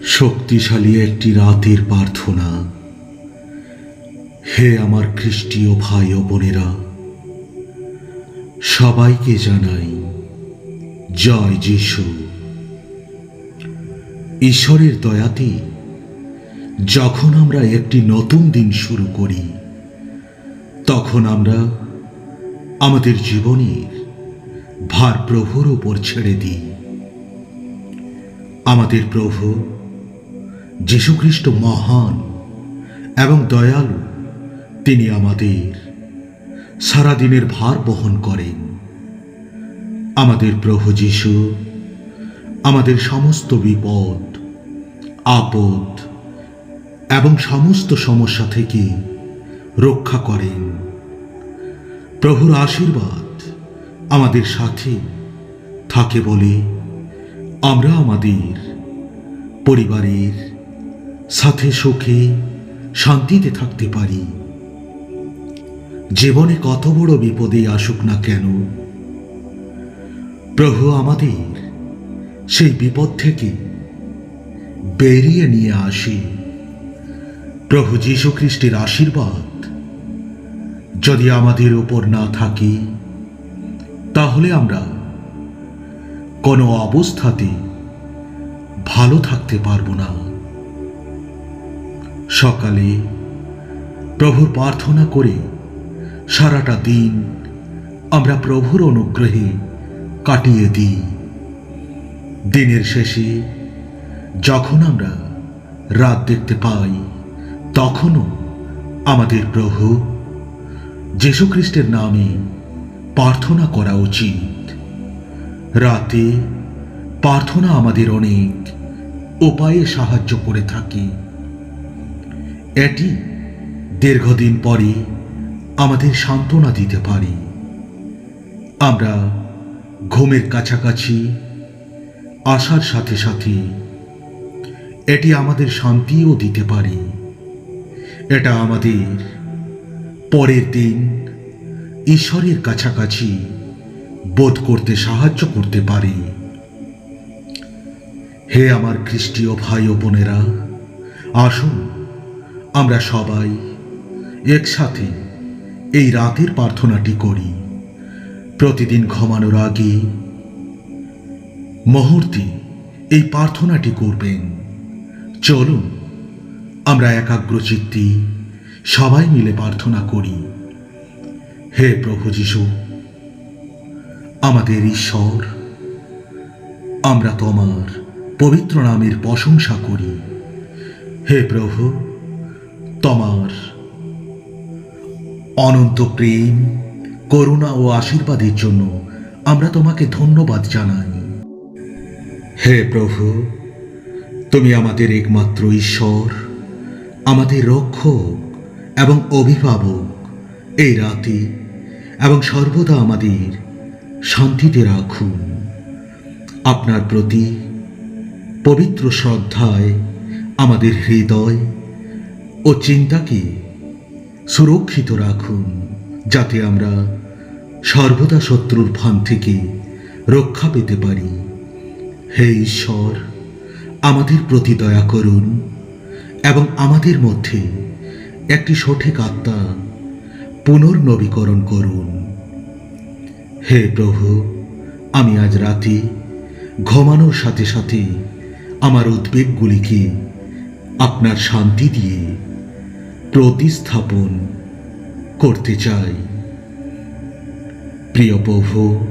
শক্তিশালী একটি রাতের প্রার্থনা। হে আমার খ্রিস্টীয় ভাই ও বোনেরা, সবাইকে জানাই জয় যিশু। ঈশ্বরের দয়াতে যখন আমরা একটি নতুন দিন শুরু করি, তখন আমরা আমাদের জীবনের ভার প্রভুর উপর ছেড়ে দিই। আমাদের প্রভু যীশুখ্রিস্ট মহান এবং দয়ালু। তিনি আমাদের সারাদিনের ভার বহন করেন। আমাদের প্রভু যীশু আমাদের সমস্ত বিপদ, আপদ এবং সমস্ত সমস্যা থেকে রক্ষা করেন। প্রভুর আশীর্বাদ আমাদের সাথে থাকে বলে আমরা আমাদের পরিবারের সাথে সুখে শান্তিতে থাকতে পারি। জীবনে কত বড় বিপদে আসুক না কেন, প্রভু আমাদের সেই বিপদ থেকে বেরিয়ে নিয়ে আসে। প্রভু যীশু খ্রিস্টের আশীর্বাদ যদি আমাদের উপর না থাকে, তাহলে আমরা কোনো অবস্থাতে ভালো থাকতে পারবো না। সকালে প্রভুর প্রার্থনা করে সারাটা দিন আমরা প্রভুর অনুগ্রহে কাটিয়ে দিই। দিনের শেষে যখন আমরা রাত দেখতে পাই, তখনও আমাদের প্রভু যীশু খ্রিস্টের নামে প্রার্থনা করা উচিত। রাতে প্রার্থনা আমাদের অনেক উপায়ে সাহায্য করে থাকে। এটি দীর্ঘদিন পরে আমাদের সান্ত্বনা দিতে পারে। আমরা ঘুমের কাছাকাছি আসার সাথে সাথে এটি আমাদের শান্তিও দিতে পারে। এটা আমাদের পরের দিন ঈশ্বরের কাছাকাছি বোধ করতে সাহায্য করতে পারে। হে আমার খ্রিস্টীয় ভাই ও বোনেরা, আসুন আমরা সবাই একসাথে এই রাতের প্রার্থনাটি করি। প্রতিদিন ঘুমানোর আগে মুহূর্তে এই প্রার্থনাটি করবেন। চলুন আমরা একাগ্রচিত্তে সবাই মিলে প্রার্থনা করি। হে প্রভু যীশু, আমাদের ঈশ্বর, আমরা তোমার পবিত্র নামের প্রশংসা করি। হে প্রভু, তোমার অনন্ত প্রেম, করুণা ও আশীর্বাদের জন্য আমরা তোমাকে ধন্যবাদ জানাই। হে প্রভু, তুমি আমাদের একমাত্র ঈশ্বর, আমাদের রক্ষক এবং অভিভাবক। এই রাতে এবং সর্বদা আমাদের শান্তিতে রাখুন। আপনার প্রতি পবিত্র শ্রদ্ধায় আমাদের হৃদয় ও চিন্তাকে সুরক্ষিত রাখুন, যাতে আমরা সর্বদা শত্রুর ফাঁদ থেকে রক্ষা পেতে পারি। হে ঈশ্বর, আমাদের প্রতি দয়া করুন এবং আমাদের মধ্যে একটি সঠিক আত্মা পুনর্নবীকরণ করুন। হে প্রভু, আমি আজ রাতে ঘুমানোর সাথে সাথে আমার উদ্বেগগুলিকে আপনার শান্তি দিয়ে প্রতিস্থাপন করতে চাই। প্রিয় প্রভু,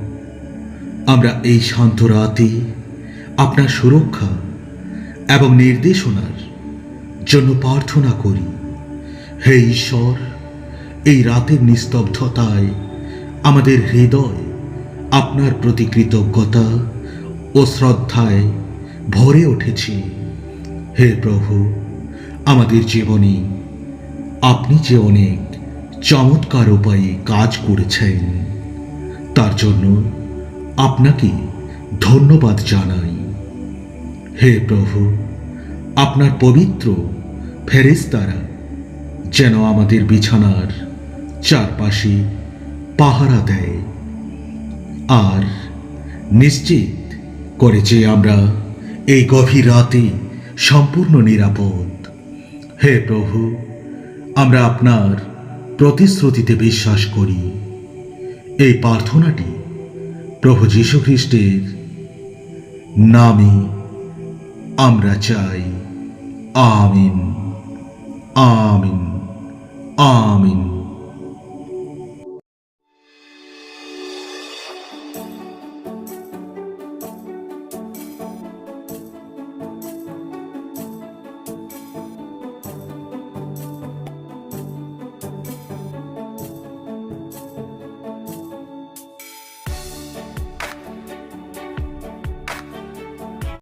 আমরা এই শান্ত রাতে আপনার সুরক্ষা এবং নির্দেশনার জন্য প্রার্থনা করি। হে ঈশ্বর, এই রাতের নিস্তব্ধতায় আমাদের হৃদয় আপনার প্রতি কৃতজ্ঞতা ও শ্রদ্ধায় ভরে উঠেছে। হে প্রভু, আমাদের জীবনে আপনি যে অনেক চমৎকার উপায়ে কাজ করেছেন, তার জন্য আপনাকে ধন্যবাদ জানাই। হে প্রভু, আপনার পবিত্র ফেরেশতারা যেন আমাদের বিছানার চারপাশে পাহারা দেয় আর নিশ্চিত করে যে আমরা এই গভীর রাতে সম্পূর্ণ নিরাপদ। হে প্রভু, আমরা আপনার প্রতিশ্রুতিতে বিশ্বাস করি। এই প্রার্থনাটি প্রভু যীশু খ্রিস্টের নামে আমরা চাই। আমিন, আমিন, আমিন।